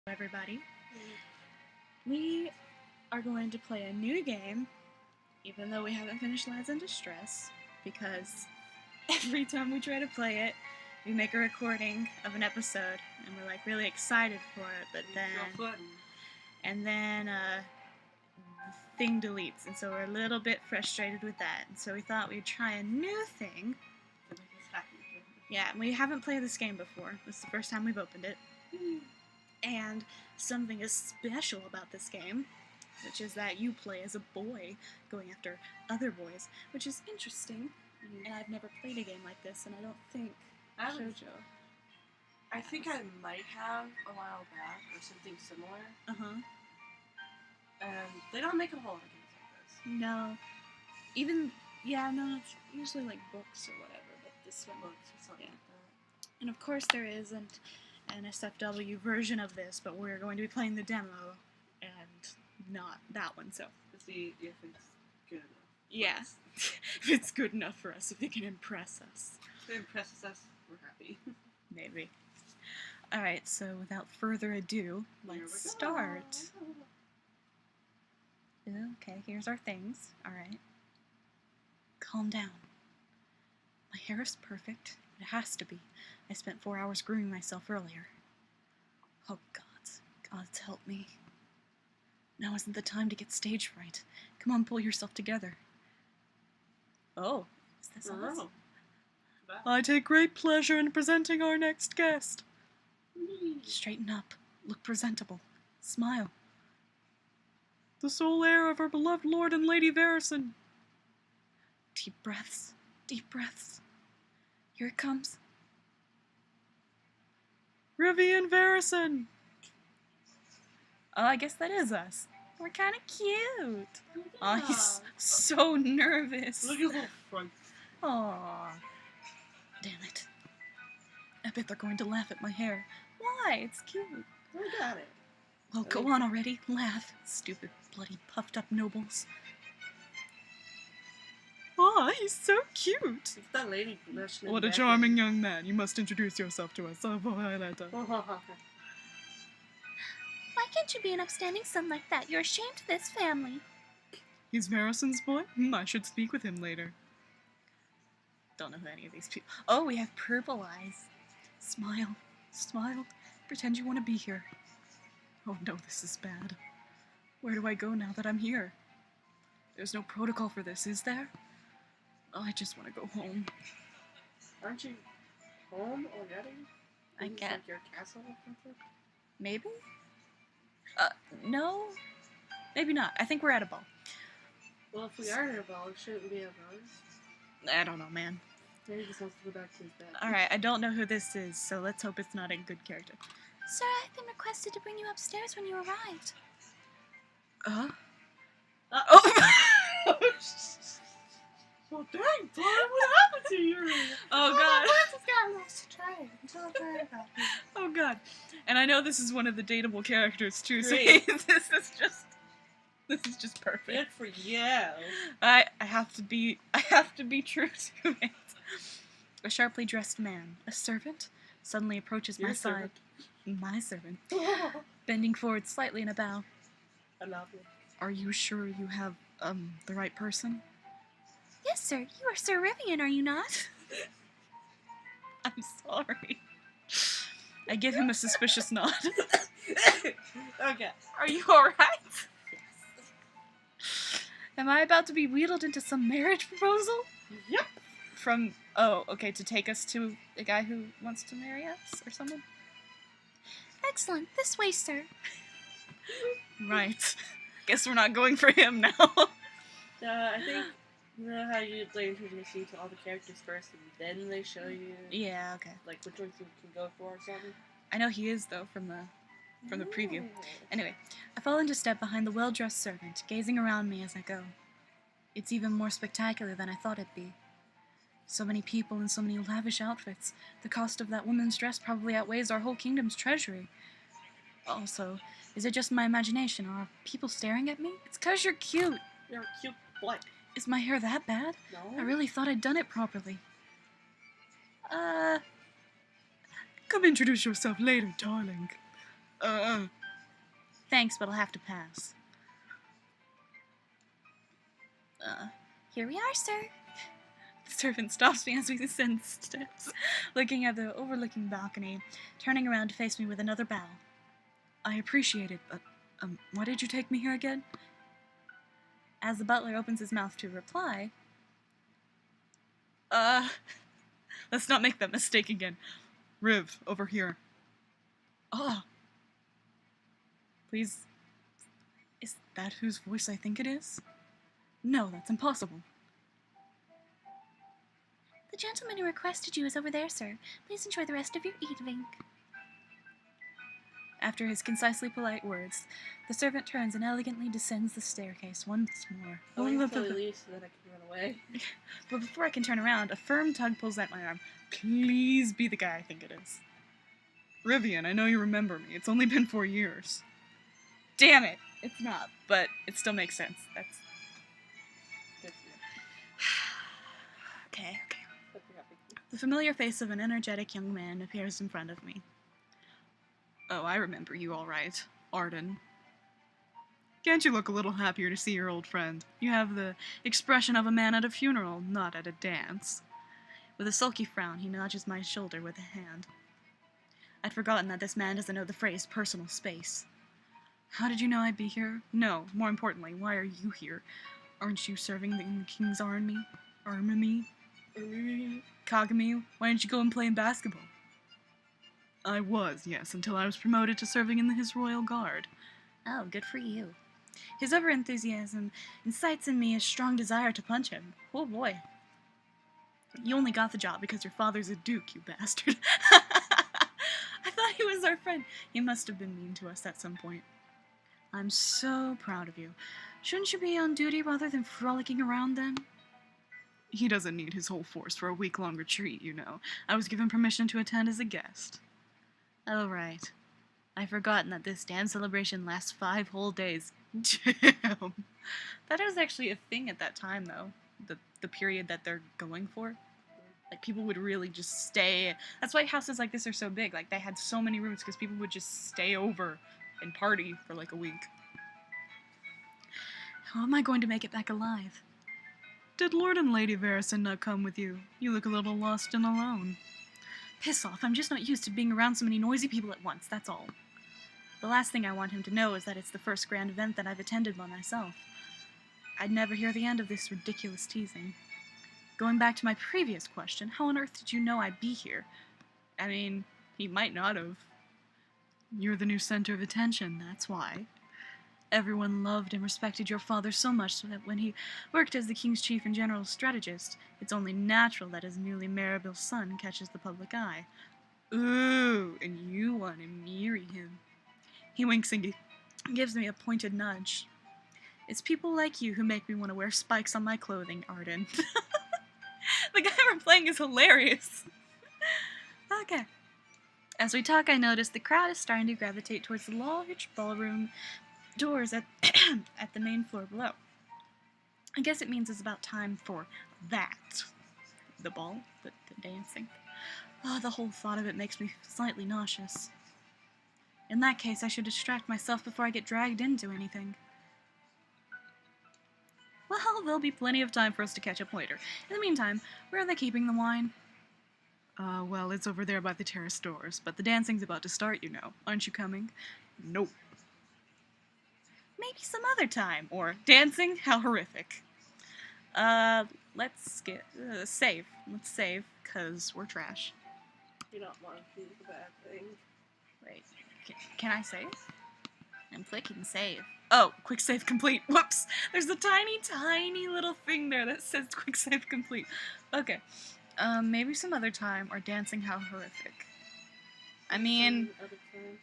Everybody. We are going to play a new game, even though we haven't finished Lads in Distress, because every time we try to play it, we make a recording of an episode, and we're like really excited for it, but then the thing deletes, and so we're a little bit frustrated with that, and so we thought we'd try a new thing. Yeah, we haven't played this game before. This is the first time we've opened it. And something is special about this game, which is that you play as a boy going after other boys, which is interesting. And I've never played a game like this, and I don't think Shoujo. I think I might have a while back, or something similar. And they don't make a whole lot of games like this. No. It's usually like books or whatever, but this one. Books or something like that. And of course there is an SFW version of this, but we're going to be playing the demo, and not that one, so. See if it's good enough. Yeah. If it's good enough for us, if it can impress us. If it impresses us, we're happy. Maybe. Alright, so without further ado, let's start. Okay, here's our things. Alright. Calm down. My hair is perfect. It has to be. I spent 4 hours grooming myself earlier. Oh, Gods, help me. Now isn't the time to get stage fright. Come on, pull yourself together. Oh, is this all? I take great pleasure in presenting our next guest. Straighten up. Look presentable. Smile. The sole heir of our beloved Lord and Lady Varison. Deep breaths. Deep breaths. Here it comes. Rivian Varison! Oh, I guess that is us. We're kind of cute. Oh, he's so nervous. Look at his little front. Aww. Damn it. I bet they're going to laugh at my hair. Why? It's cute. Look at it. Well, go on already. Laugh. Stupid, bloody, puffed up nobles. Aw, he's so cute. It's that lady. What a charming young man. You must introduce yourself to us. Why can't you be an upstanding son like that? You're a shame to this family. He's Varison's boy? I should speak with him later. Don't know who any of these people... Oh, we have purple eyes. Smile. Smile. Pretend you want to be here. Oh no, this is bad. Where do I go now that I'm here? There's no protocol for this, is there? Oh, I just want to go home. Aren't you home already? I get like your castle or something? Maybe? No? Maybe not. I think we're at a ball. Well, if we are at a ball, it shouldn't be a ball. I don't know, man. Maybe he just wants to go back to his bed. Alright, I don't know who this is, so let's hope it's not a good character. Sir, I've been requested to bring you upstairs when you arrived. Oh! Oh, dang, Paul, what happened to you? Oh, God. Got lost to try until I tried about it. Oh, God. And I know this is one of the dateable characters, too, so Great. this is just perfect. Good for you. I have to be true to it. A sharply dressed man, a servant, suddenly approaches my side. My servant. Bending forward slightly in a bow. I love you. Are you sure you have, the right person? Yes, sir. You are Sir Rivian, are you not? I'm sorry. I give him a suspicious nod. Okay. Are you alright? Yes. Am I about to be wheedled into some marriage proposal? Yep. To take us to a guy who wants to marry us or something? Excellent. This way, sir. Right. Guess we're not going for him now. I think, you know how they introduce you to all the characters first, and then they show you, Yeah, okay. like, which ones you can go for or something? I know he is, though, from the preview. Anyway, I fall into step behind the well-dressed servant, gazing around me as I go. It's even more spectacular than I thought it'd be. So many people in so many lavish outfits. The cost of that woman's dress probably outweighs our whole kingdom's treasury. Also, is it just my imagination, or are people staring at me? It's 'cause you're cute. You're a cute boy. Is my hair that bad? No. I really thought I'd done it properly. Come introduce yourself later, darling. Thanks, but I'll have to pass. Here we are, sir. The servant stops me as we descend the steps, looking at the overlooking balcony, turning around to face me with another bow. I appreciate it, but, why did you take me here again? As the butler opens his mouth to reply, let's not make that mistake again. Riv, over here. Please, is that whose voice I think it is? No, that's impossible. The gentleman who requested you is over there, sir. Please enjoy the rest of your evening. After his concisely polite words, the servant turns and elegantly descends the staircase once more. I'll wait until he leaves so that I can run away. But before I can turn around, a firm tug pulls at my arm. Please be the guy I think it is. Rivian, I know you remember me. It's only been 4 years. Damn it! It's not, but it still makes sense. That's... Good for you. Okay. Hope you're happy. The familiar face of an energetic young man appears in front of me. Oh, I remember you all right. Arden. Can't you look a little happier to see your old friend? You have the expression of a man at a funeral, not at a dance. With a sulky frown, he nudges my shoulder with a hand. I'd forgotten that this man doesn't know the phrase personal space. How did you know I'd be here? No, more importantly, why are you here? Aren't you serving in the King's Army? Kagami, why didn't you go and play in basketball? I was, yes, until I was promoted to serving in his royal guard. Oh, good for you. His over-enthusiasm incites in me a strong desire to punch him. Oh boy. You only got the job because your father's a duke, you bastard. I thought he was our friend. He must have been mean to us at some point. I'm so proud of you. Shouldn't you be on duty rather than frolicking around then? He doesn't need his whole force for a week-long retreat, you know. I was given permission to attend as a guest. Oh, right. I've forgotten that this dance celebration lasts 5 whole days. Damn. That was actually a thing at that time, though. The period that they're going for. Like, people would really just stay. That's why houses like this are so big. Like, they had so many rooms because people would just stay over and party for like a week. How am I going to make it back alive? Did Lord and Lady Varison not come with you? You look a little lost and alone. Piss off, I'm just not used to being around so many noisy people at once, that's all. The last thing I want him to know is that it's the first grand event that I've attended by myself. I'd never hear the end of this ridiculous teasing. Going back to my previous question, how on earth did you know I'd be here? I mean, he might not have. You're the new center of attention, that's why. Everyone loved and respected your father so much so that when he worked as the king's chief and general strategist, it's only natural that his newly marriable son catches the public eye. Ooh, and you want to marry him. He winks and gives me a pointed nudge. It's people like you who make me want to wear spikes on my clothing, Arden. The guy we're playing is hilarious. Okay. As we talk, I notice the crowd is starting to gravitate towards the large ballroom doors at the main floor below. I guess it means it's about time for that. The ball, the dancing. Oh, the whole thought of it makes me slightly nauseous. In that case, I should distract myself before I get dragged into anything. Well, there'll be plenty of time for us to catch up later. In the meantime, where are they keeping the wine? Well, it's over there by the terrace doors, but the dancing's about to start, you know. Aren't you coming? Nope. Maybe some other time. Or dancing? How horrific. Let's get... save. Let's save, because we're trash. You don't want to do the bad thing. Wait, can I save? I'm clicking save. Oh, quick save complete. Whoops! There's a tiny, tiny little thing there that says quick save complete. Okay. Maybe some other time, or dancing how horrific. I mean, Some other time.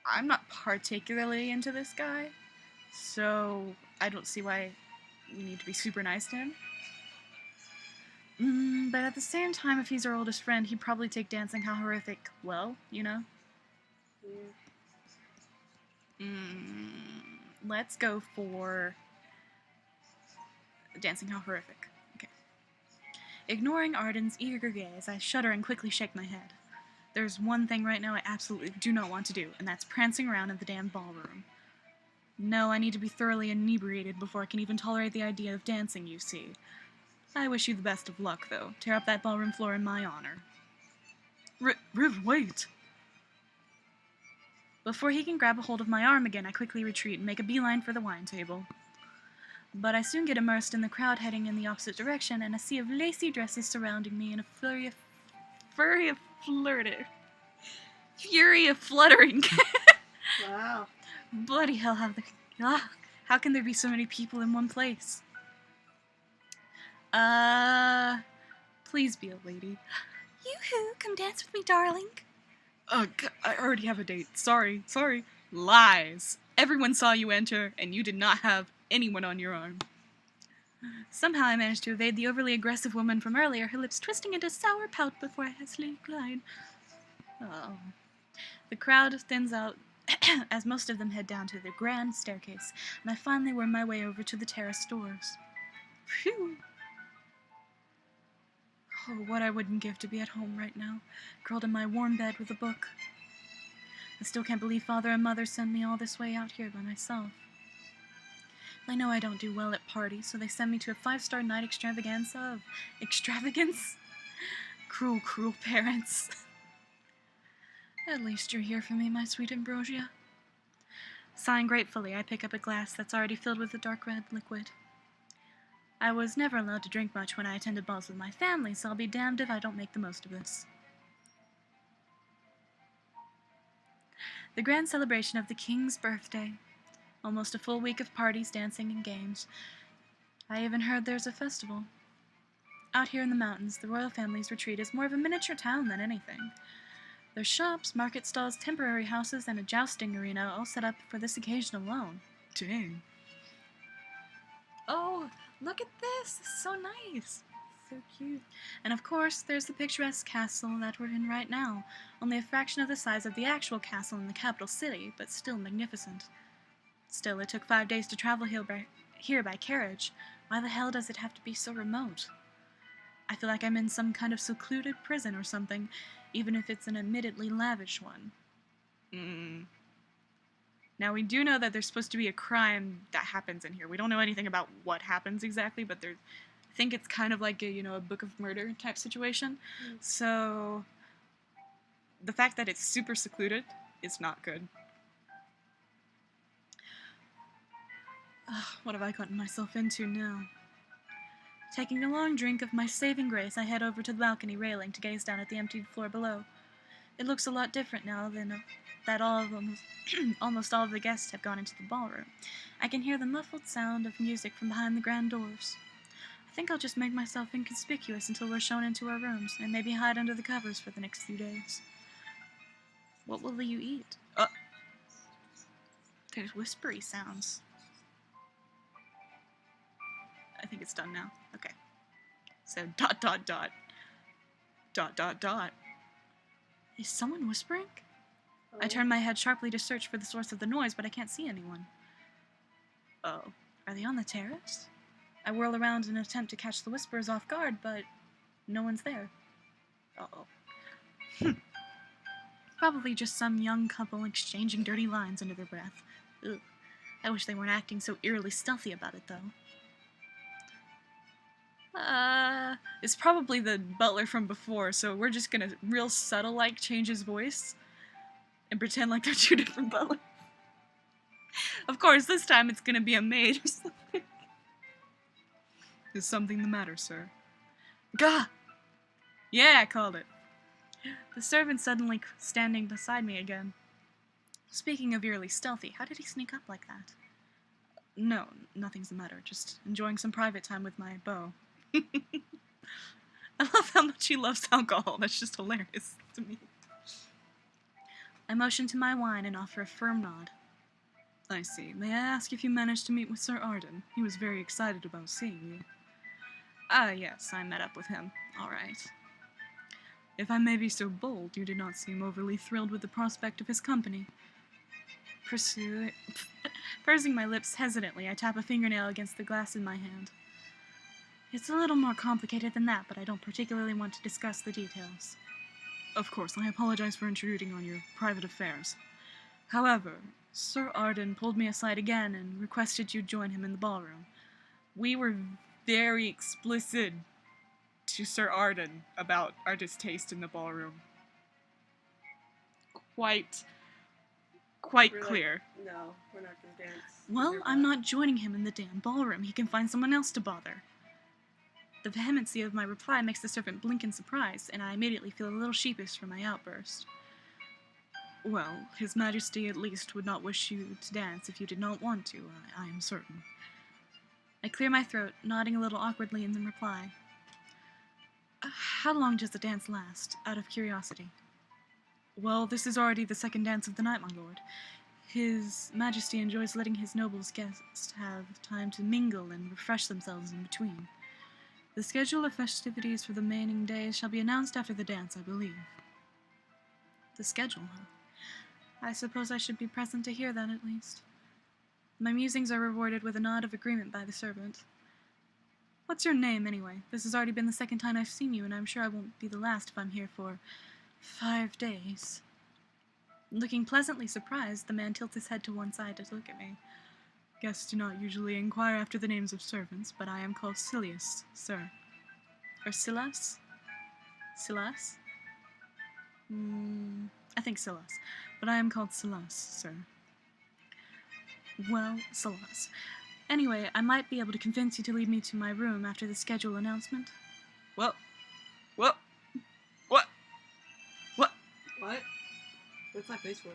I'm not particularly into this guy, so I don't see why we need to be super nice to him. But at the same time, if he's our oldest friend, he'd probably take dancing how horrific well, you know? Yeah. Let's go for dancing how horrific. Okay. Ignoring Arden's eager gaze, I shudder and quickly shake my head. There's one thing right now I absolutely do not want to do, and that's prancing around in the damn ballroom. No, I need to be thoroughly inebriated before I can even tolerate the idea of dancing, you see. I wish you the best of luck, though. Tear up that ballroom floor in my honor. Riv, wait! Before he can grab a hold of my arm again, I quickly retreat and make a beeline for the wine table. But I soon get immersed in the crowd heading in the opposite direction, and a sea of lacy dresses surrounding me in a fury of fluttering. Wow. Bloody hell, how can there be so many people in one place? Please be a lady. Yoo-hoo, come dance with me, darling. I already have a date. Sorry. Lies. Everyone saw you enter, and you did not have anyone on your arm. Somehow I managed to evade the overly aggressive woman from earlier, her lips twisting into a sour pout before I hastily replied. Oh. The crowd thins out as most of them head down to the grand staircase, and I finally worm my way over to the terrace doors. Phew! Oh, what I wouldn't give to be at home right now, curled in my warm bed with a book. I still can't believe Father and Mother sent me all this way out here by myself. I know I don't do well at parties, so they send me to a 5-star night extravaganza of extravagance? Cruel, cruel parents. At least you're here for me, my sweet Ambrosia. Sighing gratefully, I pick up a glass that's already filled with a dark red liquid. I was never allowed to drink much when I attended balls with my family, so I'll be damned if I don't make the most of this. The grand celebration of the king's birthday. Almost a full week of parties, dancing, and games. I even heard there's a festival. Out here in the mountains, the royal family's retreat is more of a miniature town than anything. There's shops, market stalls, temporary houses, and a jousting arena all set up for this occasion alone. Dang. Oh, look at this! This is so nice! So cute. And of course, there's the picturesque castle that we're in right now, only a fraction of the size of the actual castle in the capital city, but still magnificent. Still, it took 5 days to travel here by carriage. Why the hell does it have to be so remote? I feel like I'm in some kind of secluded prison or something, even if it's an admittedly lavish one. Now, we do know that there's supposed to be a crime that happens in here. We don't know anything about what happens exactly, but I think it's kind of like a book of murder type situation. So, the fact that it's super secluded is not good. What have I gotten myself into now? Taking a long drink of my saving grace, I head over to the balcony railing to gaze down at the empty floor below. It looks a lot different now that almost all of the guests have gone into the ballroom. I can hear the muffled sound of music from behind the grand doors. I think I'll just make myself inconspicuous until we're shown into our rooms, and maybe hide under the covers for the next few days. What will you eat? There's whispery sounds. I think it's done now. Okay. So, ... Is someone whispering? Oh. I turn my head sharply to search for the source of the noise, but I can't see anyone. Oh. Are they on the terrace? I whirl around in an attempt to catch the whisperers off guard, but no one's there. Uh-oh. Probably just some young couple exchanging dirty lines under their breath. Ugh. I wish they weren't acting so eerily stealthy about it, though. It's probably the butler from before, so we're just gonna real subtle change his voice and pretend like they're two different butlers. Of course, this time it's gonna be a maid or something. Is something the matter, sir? Gah! Yeah, I called it. The servant suddenly standing beside me again. Speaking of eerily stealthy, how did he sneak up like that? No, nothing's the matter. Just enjoying some private time with my beau. I love how much he loves alcohol. That's just hilarious to me. I motion to my wine and offer a firm nod. I see. May I ask if you managed to meet with Sir Arden? He was very excited about seeing you. Ah, yes, I met up with him. All right. If I may be so bold, you did not seem overly thrilled with the prospect of his company. Pursing my lips hesitantly, I tap a fingernail against the glass in my hand. It's a little more complicated than that, but I don't particularly want to discuss the details. Of course, I apologize for intruding on your private affairs. However, Sir Arden pulled me aside again and requested you join him in the ballroom. We were very explicit to Sir Arden about our distaste in the ballroom. Quite We're clear. Like, no, we're not gonna dance. Well, You're I'm fine. not joining him in the damn ballroom. He can find someone else to bother. The vehemency of my reply makes the servant blink in surprise, and I immediately feel a little sheepish for my outburst. Well, His Majesty at least would not wish you to dance if you did not want to, I am certain. I clear my throat, nodding a little awkwardly in reply. How long does the dance last, out of curiosity? Well, this is already the second dance of the night, my lord. His Majesty enjoys letting his nobles guests have time to mingle and refresh themselves in between. The schedule of festivities for the remaining days shall be announced after the dance, I believe. The schedule, huh? I suppose I should be present to hear that, at least. My musings are rewarded with a nod of agreement by the servant. What's your name, anyway? This has already been the second time I've seen you, and I'm sure I won't be the last if I'm here for 5 days. Looking pleasantly surprised, the man tilts his head to one side to look at me. Guests do not usually inquire after the names of servants, but I am called Silius, sir. Or Silas? Silas? I think Silas. But I am called Silas, sir. Well, Silas. Anyway, I might be able to convince you to lead me to my room after the schedule announcement. What? What? What's that face for?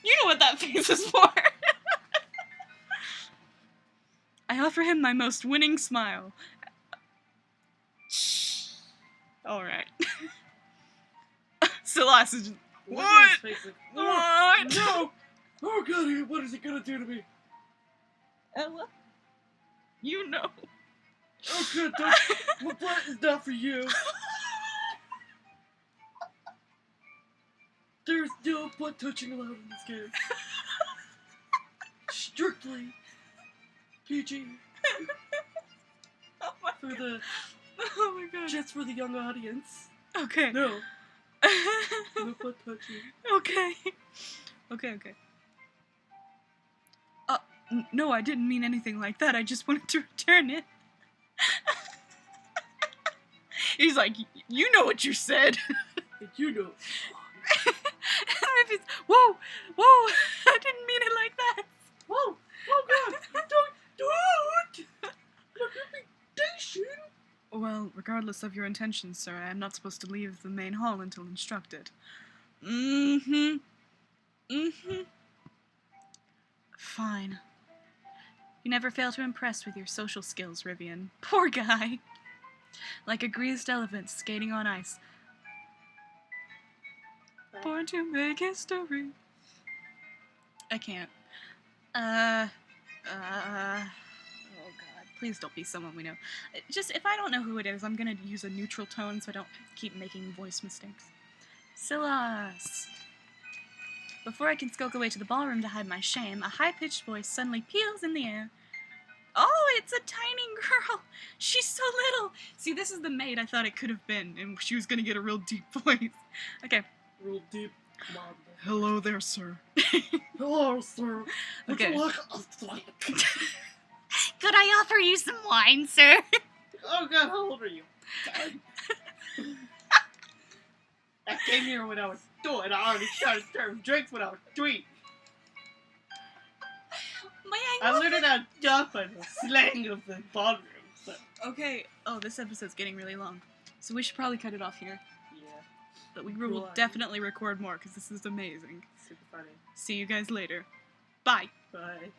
You know what that face is for! I offer him my most winning smile. Alright. Silas is just, Look at what? his face, like, What? No! Oh god, what is he gonna do to me? Ella? You know. Oh good, don't. My butt is not for you. There's no butt touching allowed in this game. Strictly PG. Oh my For the Oh my god. just for the young audience. Okay. No, no butt touching. Okay. Okay. No, I didn't mean anything like that. I just wanted to return it. He's like, you know what you said. And you know. Whoa, I didn't mean it like that. Whoa! Oh god! Don't! My reputation! Well, regardless of your intentions, sir, I am not supposed to leave the main hall until instructed. Fine. You never fail to impress with your social skills, Rivian. Poor guy. Like a greased elephant skating on ice. Born to make history. I can't. Oh god, please don't be someone we know. Just, if I don't know who it is, I'm gonna use a neutral tone so I don't keep making voice mistakes. Silas! Before I can skulk away to the ballroom to hide my shame, a high-pitched voice suddenly peals in the air. Oh, it's a tiny girl! She's so little! See, this is the maid I thought it could have been, and she was gonna get a real deep voice. Okay. Real deep. Come on. Hello there, sir. Hello, sir. Would Okay. you like a flight? Could I offer you some wine, sir? Oh god, how old are you? 10. I came here when I was 2 and I already started serving drinks when I was 3. May I learned how to jump and the slang of the ballroom, so. Okay. Oh, this episode's getting really long. So we should probably cut it off here. Yeah, But we Cool will idea. definitely record more because this is amazing. super funny. See you guys later. Bye. Bye.